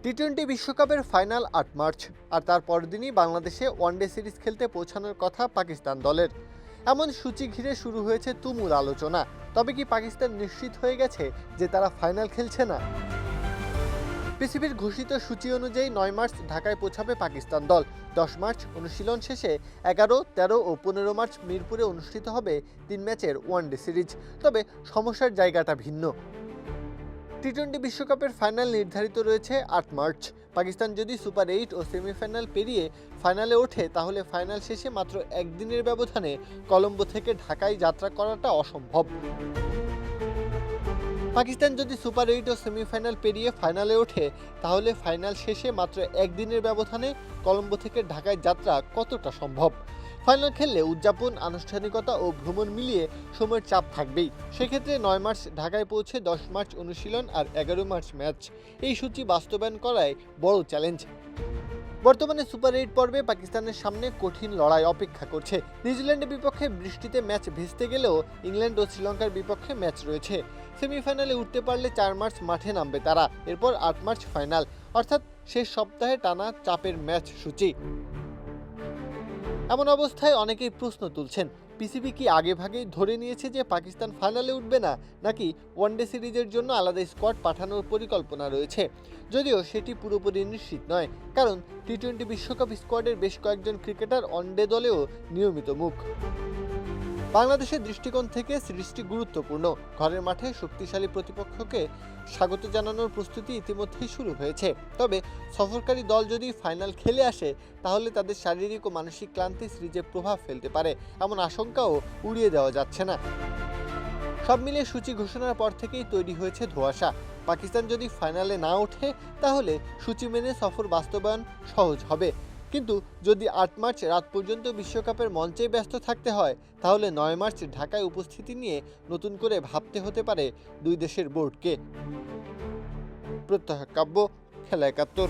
টি-20 বিশ্বকাপের final ৮ March, আর তার পরের দিনই বাংলাদেশে ওয়ানডে সিরিজ খেলতে পৌঁছানোর কথা পাকিস্তান দলের। এমন সূচি ঘিরে শুরু হয়েছে তুমুল আলোচনা। তবে কি পাকিস্তান নিশ্চিত হয়ে গেছে যে তারা ফাইনাল খেলছে না? পিসিবির ঘোষিত সূচি অনুযায়ী ৯ মার্চ ঢাকায় পৌঁছাবে পাকিস্তান দল। ১০ মার্চ অনুশীলন শেষে ১১, ১৩ ও ১৫ মার্চ মিরপুরে অনুষ্ঠিত হবে ৩ ম্যাচের ওয়ানডে সিরিজ। তবে সমস্যার জায়গাটা ভিন্ন। টি-20 বিশ্বকাপের ফাইনাল নির্ধারিত রয়েছে ৮ মার্চ। পাকিস্তান যদি সুপার ৮ ও সেমিফাইনাল পেরিয়ে ফাইনালে ওঠে, তাহলে ফাইনাল শেষে মাত্র একদিনের ব্যবধানে কলম্বো থেকে ঢাকায় যাত্রা করাটা অসম্ভব। পাকিস্তান যদি সুপার ৮ ও সেমিফাইনাল পেরিয়ে ফাইনালে ওঠে, তাহলে ফাইনাল শেষে মাত্র একদিনের ব্যবধানে কলম্বো থেকে ঢাকায় যাত্রা কতটা সম্ভব? ফাইনাল খেললে উদযাপন, আনুষ্ঠানিকতা ও ভ্রমণ মিলিয়ে সময়ের চাপ থাকবেই। সেক্ষেত্রে ৯ মার্চ ঢাকায় পৌঁছে ১০ মার্চ অনুশীলন আর ১১ মার্চ ম্যাচ, এই সূচি বাস্তবায়ন করায় বড় চ্যালেঞ্জ। বর্তমানে সুপার ৮ পর্বে পাকিস্তানের সামনে কঠিন লড়াই অপেক্ষা করছে। নিউজিল্যান্ডের বিপক্ষে বৃষ্টিতে ম্যাচ ভেস্তে গেলেও ইংল্যান্ড ও শ্রীলঙ্কার বিপক্ষে ম্যাচ রয়েছে। সেমিফাইনালে উঠতে পারলে ৪ মার্চ মাঠে নামবে তারা। এরপর ৮ মার্চ ফাইনাল, অর্থাৎ শেষ সপ্তাহে টানা চাপের ম্যাচ সূচি। এমন অবস্থায় অনেকেই প্রশ্ন তুলছেন, পিসিবি কি আগেভাগেই ধরে নিয়েছে যে পাকিস্তান ফাইনালে উঠবে না, নাকি ওয়ানডে সিরিজের জন্য আলাদা স্কোয়াড পাঠানোর পরিকল্পনা রয়েছে? যদিও সেটি পুরোপুরি নিশ্চিত নয়, কারণ টি-20 বিশ্বকাপ স্কোয়াডের বেশ কয়েকজন ক্রিকেটার ওয়ানডে দলেও নিয়মিত মুখ। বাংলাদেশের দৃষ্টিকোণ থেকে সিরিজটি গুরুত্বপূর্ণ। ঘরের মাঠে শক্তিশালী প্রতিপক্ষকে স্বাগত জানানোর প্রস্তুতি ইতিমধ্যেই শুরু হয়েছে। তবে সফরকারী দল যদি ফাইনাল খেলে আসে, তাহলে তাদের শারীরিক ও মানসিক ক্লান্তি সিরিজে প্রভাব ফেলতে পারে, এমন আশঙ্কাও উড়িয়ে দেওয়া যাচ্ছে না। সব মিলিয়ে সূচি ঘোষণার পর থেকেই তৈরি হয়েছে ধোঁয়াশা। পাকিস্তান যদি ফাইনালে না ওঠে, তাহলে সূচি মেনে সফর বাস্তবায়ন সহজ হবে। কিন্তু যদি ৮ মার্চ রাত পর্যন্ত বিশ্বকাপের মঞ্চেই ব্যস্ত থাকতে হয়, তাহলে ৯ মার্চ ঢাকায় উপস্থিতি নিয়ে নতুন করে ভাবতে হতে পারে দুই দেশের বোর্ডকে। প্রত্যহ কাব্য, খেলা ৭১।